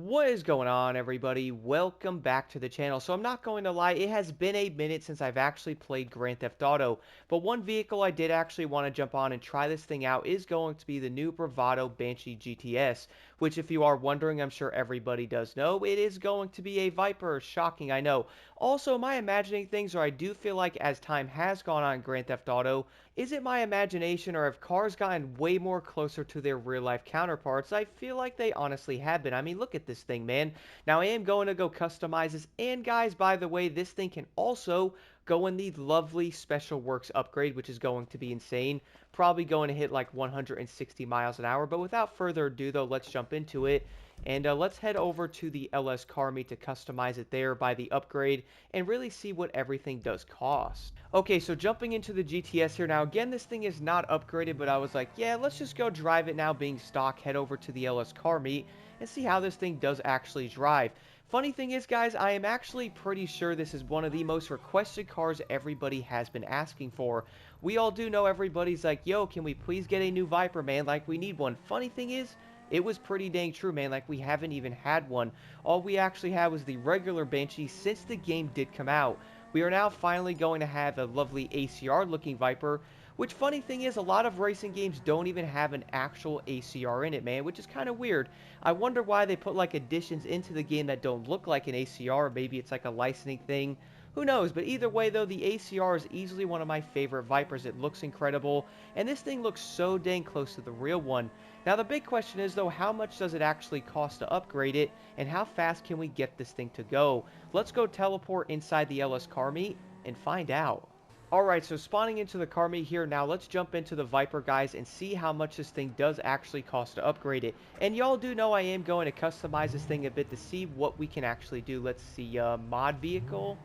What is going on, everybody? Welcome back to the channel. So I'm not going to lie, it has been a minute since I've actually played Grand Theft Auto, but one vehicle I did actually want to jump on and try this thing out is going to be the new Bravado Banshee GTS, which if you are wondering, I'm sure everybody does know, it is going to be a Viper. Shocking, I know. Also, am I imagining things, or I do feel like as time has gone on in Grand Theft Auto, is it my imagination, or have cars gotten way more closer to their real-life counterparts? I feel like they honestly have been. I mean, look at this thing, man. Now, I am going to go customize this. And, guys, by the way, this thing can also go in the lovely Special Works upgrade, which is going to be insane. Probably going to hit like 160 miles an hour. But without further ado, though, let's jump into it. And let's head over to the LS car meet to customize it there by the upgrade and really see what everything does cost. Okay, so jumping into the GTS here now. Again, this thing is not upgraded, but I was like, yeah, let's just go drive it now being stock, head over to the LS car meet and see how this thing does actually drive. Funny thing is, guys, I am actually pretty sure this is one of the most requested cars everybody has been asking for. We all do know everybody's like, yo, can we please get a new Viper, man? Like, we need one. Funny thing is, it was pretty dang true, man. Like, we haven't even had one. All we actually had was the regular Banshee since the game did come out. We are now finally going to have a lovely ACR-looking Viper, which, funny thing is, a lot of racing games don't even have an actual ACR in it, man, which is kind of weird. I wonder why they put, like, additions into the game that don't look like an ACR. Maybe it's, like, a licensing thing. Who knows? But either way, though, the ACR is easily one of my favorite Vipers. It looks incredible, and this thing looks so dang close to the real one. Now, the big question is, though, how much does it actually cost to upgrade it, and how fast can we get this thing to go? Let's go teleport inside the LS car meet and find out. Alright, so spawning into the car meet here, now let's jump into the Viper, guys, and see how much this thing does actually cost to upgrade it. And y'all do know I am going to customize this thing a bit to see what we can actually do. Let's see, mod vehicle.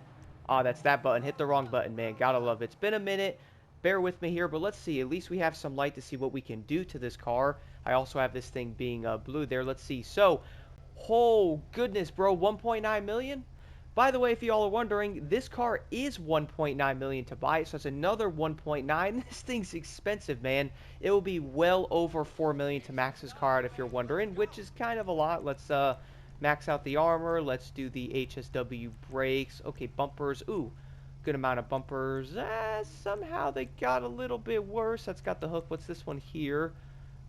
Ah, that's that button. Hit the wrong button, man. Gotta love it. It's been a minute. Bear with me here, but let's see. At least we have some light to see what we can do to this car. I also have this thing being blue there. Let's see. So, oh, goodness, bro. 1.9 million? By the way, if y'all are wondering, this car is 1.9 million to buy, so it's another 1.9. This thing's expensive, man. It will be well over 4 million to max this car out if you're wondering, which is kind of a lot. Let's max out the armor. Let's do the HSW brakes. Okay, bumpers. Ooh, good amount of bumpers. Somehow they got a little bit worse. That's got the hook. What's this one here?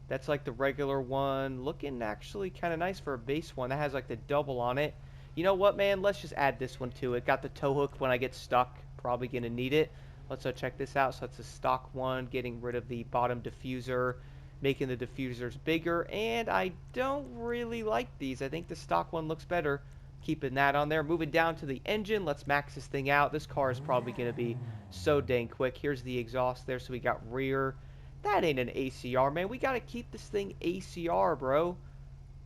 That's like the regular one. Looking actually kind of nice for a base one. That has like the double on it. You know what, man? Let's just add this one to it. Got the tow hook when I get stuck. Probably going to need it. Let's check this out. So it's a stock one. Getting rid of the bottom diffuser. Making the diffusers bigger. And I don't really like these. I think the stock one looks better. Keeping that on there. Moving down to the engine. Let's max this thing out. This car is probably going to be so dang quick. Here's the exhaust there. So we got rear. That ain't an ACR, man. We got to keep this thing ACR, bro.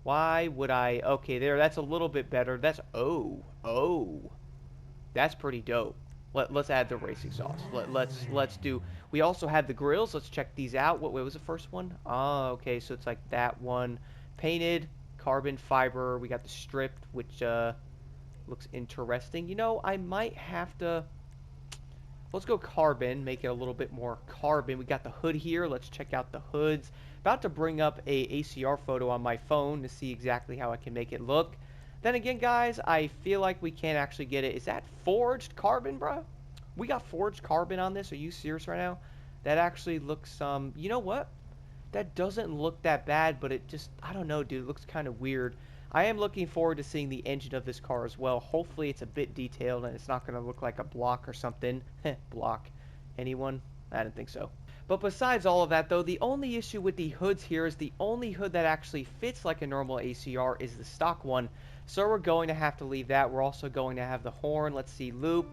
Why would I? Okay, there. That's a little bit better. That's oh, that's pretty dope. Let's add the race exhaust. Let's do. We also have the grills. Let's check these out. What was the first one? Oh, okay. So it's like that one, painted carbon fiber. We got the stripped, which looks interesting. You know, I might have to. Let's go carbon, make it a little bit more carbon. We got the hood here. Let's check out the hoods. About to bring up a ACR photo on my phone to see exactly how I can make it look. Then again, guys, I feel like we can't actually get it. Is that forged carbon, bro? We got forged carbon on this. Are you serious right now? That actually looks, you know what? That doesn't look that bad, but it just, I don't know, dude. It looks kind of weird. I am looking forward to seeing the engine of this car as well. Hopefully it's a bit detailed and it's not going to look like a block or something. Block. Anyone? I didn't think so. But besides all of that, though, the only issue with the hoods here is the only hood that actually fits like a normal ACR is the stock one. So we're going to have to leave that. We're also going to have the horn. Let's see, loop.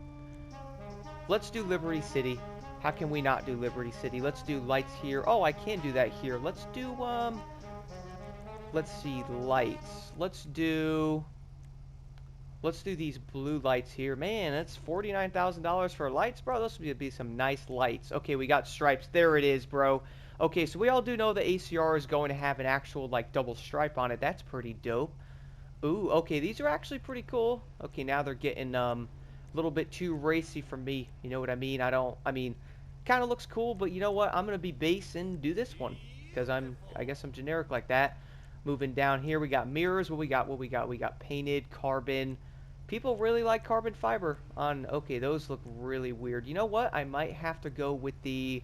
Let's do Liberty City. How can we not do Liberty City? Let's do lights here. Oh, I can do that here. Let's do, let's see, lights. Let's do these blue lights here. Man, that's $49,000 for lights, bro. Those would be some nice lights. Okay, we got stripes. There it is, bro. Okay, so we all do know the ACR is going to have an actual, like, double stripe on it. That's pretty dope. Ooh, okay, these are actually pretty cool. Okay, now they're getting, a little bit too racy for me. You know what I mean? I mean, kind of looks cool, but you know what? I'm going to be base and do this one. Because I guess I'm generic like that. Moving down here, we got mirrors. What we got? What we got? We got painted carbon. People really like carbon fiber on... Okay, those look really weird. You know what? I might have to go with the...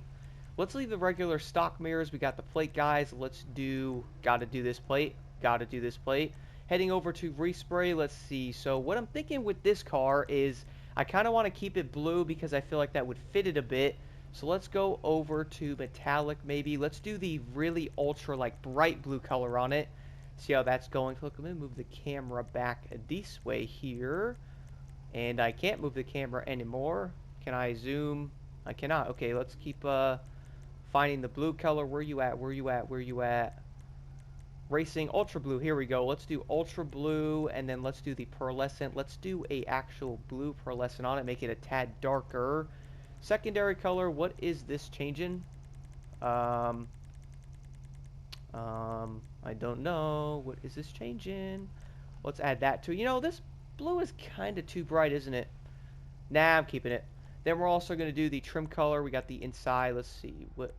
Let's leave the regular stock mirrors. We got the plate, guys. Let's do... Gotta do this plate. Gotta do this plate. Heading over to respray. Let's see. So what I'm thinking with this car is I kind of want to keep it blue because I feel like that would fit it a bit. So let's go over to metallic maybe. Let's do the really ultra like bright blue color on it. See how that's going. Look, I'm going to move the camera back this way here. And I can't move the camera anymore. Can I zoom? I cannot. Okay, let's keep finding the blue color. Where you at? Where you at? Where you at? Racing ultra blue. Here we go. Let's do ultra blue and then let's do the pearlescent. Let's do a actual blue pearlescent on it. Make it a tad darker. Secondary color. What is this changing? I don't know. What is this changing? Let's add that to... You know, this blue is kind of too bright, isn't it? Nah, I'm keeping it. Then we're also going to do the trim color. We got the inside. Let's see. Where...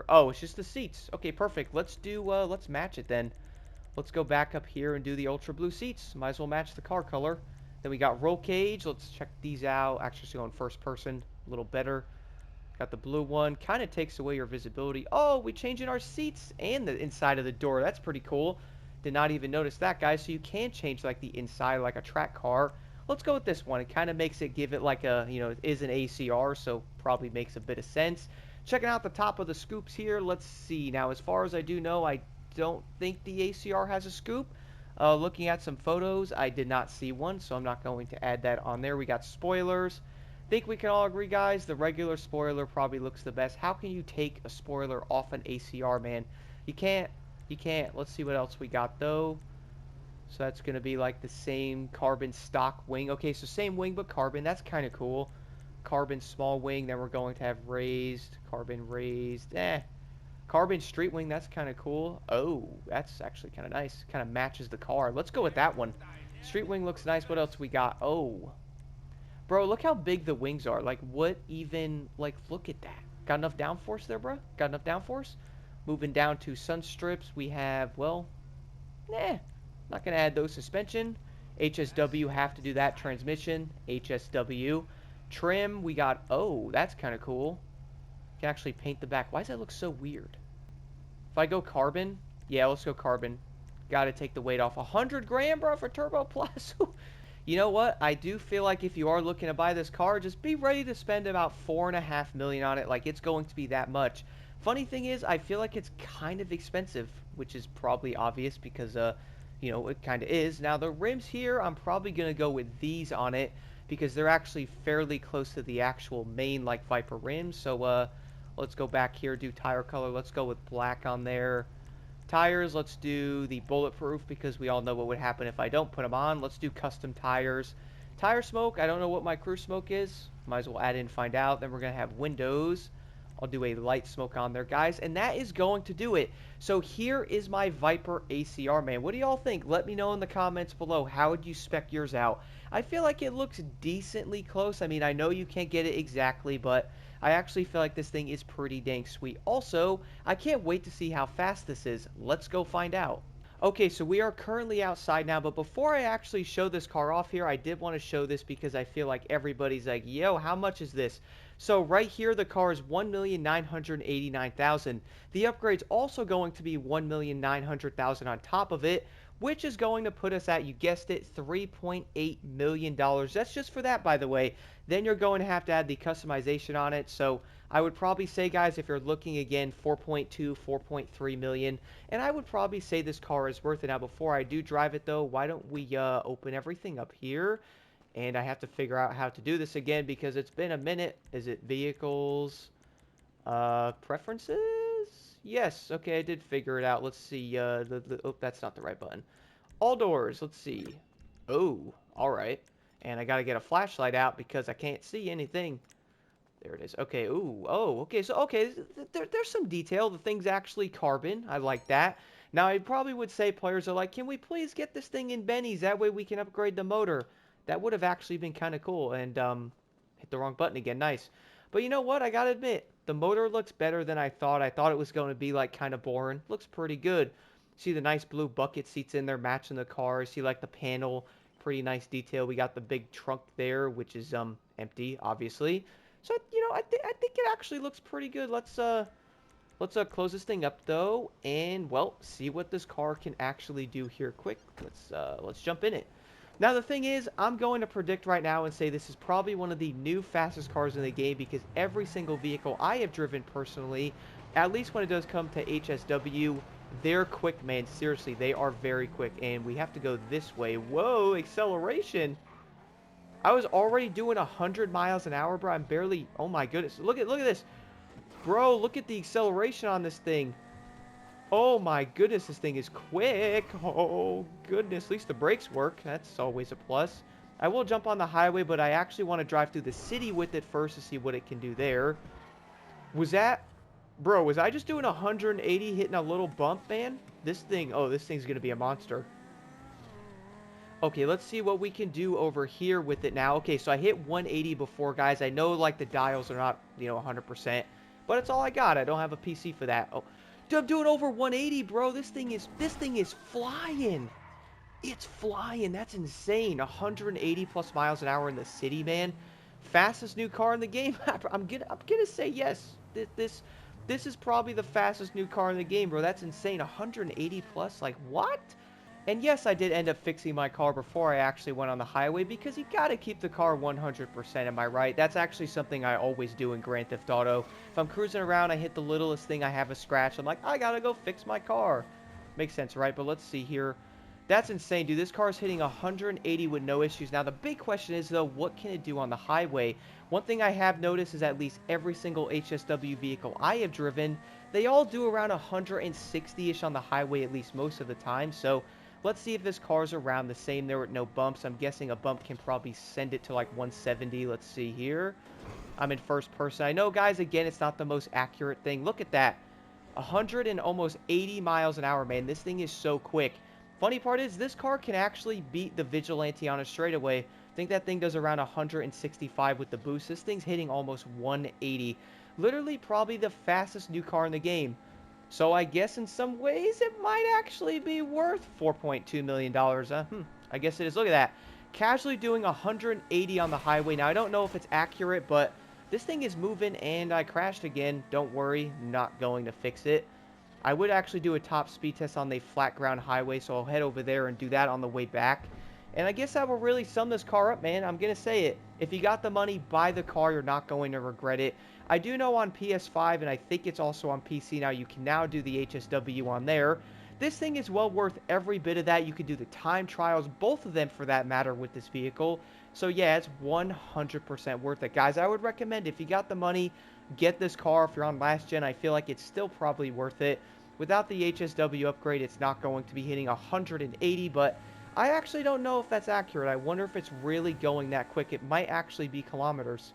Oh, it's just the seats. Okay, perfect. Let's do, let's match it then. Let's go back up here and do the ultra blue seats. Might as well match the car color. Then we got roll cage. Let's check these out. Actually, let's go in first person. A little better. Got the blue one. Kind of takes away your visibility. Oh, we changing our seats and the inside of the door. That's pretty cool. Did not even notice that, guys. So you can change, like, the inside like a track car. Let's go with this one. It kind of makes it give it, like, a, you know, it is an ACR, so probably makes a bit of sense. Checking out the top of the scoops here. Let's see. Now, as far as I do know, I don't think the ACR has a scoop. Looking at some photos, I did not see one, so I'm not going to add that on there. We got spoilers. Think we can all agree, guys, the regular spoiler probably looks the best. How can you take a spoiler off an ACR, man? You can't. You can't. Let's see what else we got, though. So that's going to be like the same carbon stock wing. Okay, so same wing, but carbon. That's kind of cool. Carbon small wing. Then we're going to have raised. Carbon raised. Carbon street wing. That's kind of cool. Oh, that's actually kind of nice. Kind of matches the car. Let's go with that one. Street wing looks nice. What else we got? Oh. Bro, look how big the wings are. Like, what even... Like, look at that. Got enough downforce there, bro? Got enough downforce? Moving down to sun strips, we have, well... Not going to add those suspension. HSW, have to do that. Transmission. HSW. Trim, we got... Oh, that's kind of cool. Can actually paint the back. Why does that look so weird? If I go carbon... Yeah, let's go carbon. Got to take the weight off. 100 grand, bro, for Turbo Plus. You know what? I do feel like if you are looking to buy this car, just be ready to spend about $4.5 million on it. Like, it's going to be that much. Funny thing is, I feel like it's kind of expensive, which is probably obvious because, you know, it kind of is. Now, the rims here, I'm probably going to go with these on it because they're actually fairly close to the actual main, like, Viper rims. So, let's go back here, do tire color. Let's go with black on there. Tires, let's do the bulletproof because we all know what would happen if I don't put them on. Let's do custom tires. Tire smoke, I don't know what my crew smoke is. Might as well add in and find out. Then we're going to have windows. I'll do a light smoke on there, guys. And that is going to do it. So here is my Viper ACR, man. What do y'all think? Let me know in the comments below. How would you spec yours out? I feel like it looks decently close. I mean, I know you can't get it exactly, but... I actually feel like this thing is pretty dang sweet. Also, I can't wait to see how fast this is. Let's go find out. Okay, so we are currently outside now, but before I actually show this car off here, I did want to show this because I feel like everybody's like, yo, how much is this? So right here, the car is $1,989,000. The upgrade's also going to be $1,900,000 on top of it, which is going to put us at, you guessed it, $3.8 million. That's just for that, by the way. Then you're going to have to add the customization on it. So I would probably say, guys, if you're looking again, 4.2, 4.3 million. And I would probably say this car is worth it. Now, before I do drive it, though, why don't we open everything up here? And I have to figure out how to do this again because it's been a minute. Is it vehicles? Preferences? Yes. Okay, I did figure it out. Let's see. Oh, that's not the right button. All doors. Let's see. Oh, all right. And I got to get a flashlight out because I can't see anything. There it is. Okay. Ooh. Oh, okay. So, okay. There's some detail. The thing's actually carbon. I like that. Now, I probably would say players are like, can we please get this thing in Benny's? That way we can upgrade the motor. That would have actually been kind of cool. And, hit the wrong button again. Nice. But you know what? I gotta admit, the motor looks better than I thought. I thought it was going to be like kind of boring. Looks pretty good. See the nice blue bucket seats in there matching the car. See like the panel, pretty nice detail. We got the big trunk there, which is empty, obviously. So you know, I think it actually looks pretty good. Let's close this thing up though, and well, see what this car can actually do here quick. Let's jump in it. Now the thing is, I'm going to predict right now and say this is probably one of the new fastest cars in the game because every single vehicle I have driven personally, at least when it does come to HSW, they're quick, man. Seriously, they are very quick, and we have to go this way. Whoa, acceleration. I was already doing 100 miles an hour, bro. I'm barely, oh my goodness. Look at this. Bro, look at the acceleration on this thing. Oh my goodness, this thing is quick. Oh goodness, at least the brakes work. That's always a plus. I will jump on the highway, but I actually want to drive through the city with it first to see what it can do there. Was that... Bro, was I just doing 180 hitting a little bump, man? This thing... Oh, this thing's going to be a monster. Okay, let's see what we can do over here with it now. Okay, so I hit 180 before, guys. I know, like, the dials are not, you know, 100%. But it's all I got. I don't have a PC for that. Oh, dude, I'm doing over 180, bro. This thing is flying. It's flying. That's insane. 180 plus miles an hour in the city, man. Fastest new car in the game. I'm gonna say yes. This is probably the fastest new car in the game, bro. That's insane. 180 plus. Like what? And yes, I did end up fixing my car before I actually went on the highway because you got to keep the car 100%, am I right? That's actually something I always do in Grand Theft Auto. If I'm cruising around, I hit the littlest thing, I have a scratch, I'm like, I got to go fix my car. Makes sense, right? But let's see here. That's insane, dude. This car is hitting 180 with no issues. Now, the big question is, though, what can it do on the highway? One thing I have noticed is at least every single HSW vehicle I have driven, they all do around 160-ish on the highway at least most of the time. So let's see if this car's around the same there with no bumps. I'm guessing a bump can probably send it to like 170. Let's see here. I'm in first person. I know, guys, again, it's not the most accurate thing. Look at that. 100 and almost 80 miles an hour, man. This thing is so quick. Funny part is this car can actually beat the Vigilante on a straightaway. I think that thing does around 165 with the boost. This thing's hitting almost 180. Literally probably the fastest new car in the game. So I guess in some ways it might actually be worth $4.2 million. I guess it is. Look at that. Casually doing 180 on the highway. Now, I don't know if it's accurate, but this thing is moving and I crashed again. Don't worry, not going to fix it. I would actually do a top speed test on the flat ground highway, so I'll head over there and do that on the way back. And I guess that will really sum this car up, man. I'm going to say it. If you got the money, buy the car. You're not going to regret it. I do know on PS5, and I think it's also on PC now, you can now do the HSW on there. This thing is well worth every bit of that. You can do the time trials, both of them for that matter, with this vehicle. So yeah, it's 100% worth it. Guys, I would recommend if you got the money, get this car. If you're on last gen, I feel like it's still probably worth it. Without the HSW upgrade, it's not going to be hitting 180, but I actually don't know if that's accurate. I wonder if it's really going that quick. It might actually be kilometers,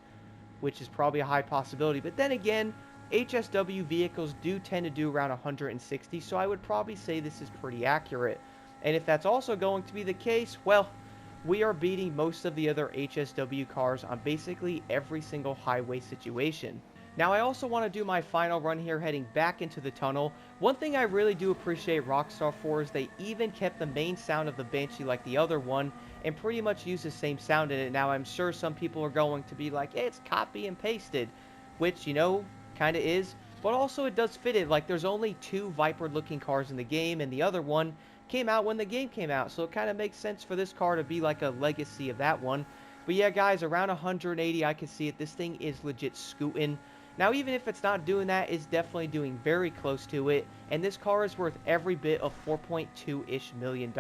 which is probably a high possibility. But then again, HSW vehicles do tend to do around 160, so I would probably say this is pretty accurate. And if that's also going to be the case, well, we are beating most of the other HSW cars on basically every single highway situation. Now, I also want to do my final run here heading back into the tunnel. One thing I really do appreciate Rockstar for is they even kept the main sound of the Banshee like the other one and pretty much use the same sound in it. Now, I'm sure some people are going to be like, hey, it's copy and pasted, which, you know, kind of is. But also it does fit it. Like, there's only 2 Viper-looking cars in the game, and the other one came out when the game came out. So it kind of makes sense for this car to be like a legacy of that one. But yeah, guys, around 180, I can see it. This thing is legit scooting. Now, even if it's not doing that, it's definitely doing very close to it. And this car is worth every bit of $4.2-ish million.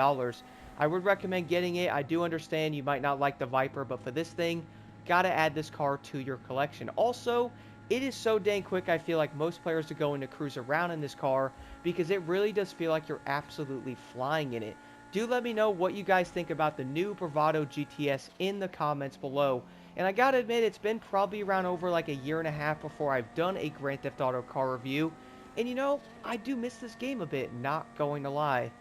I would recommend getting it. I do understand you might not like the Viper, but for this thing, gotta add this car to your collection. Also, it is so dang quick, I feel like most players are going to cruise around in this car because it really does feel like you're absolutely flying in it. Do let me know what you guys think about the new Bravado GTS in the comments below. And I gotta admit, it's been probably around over like a year and a half before I've done a Grand Theft Auto car review. And you know, I do miss this game a bit, not going to lie.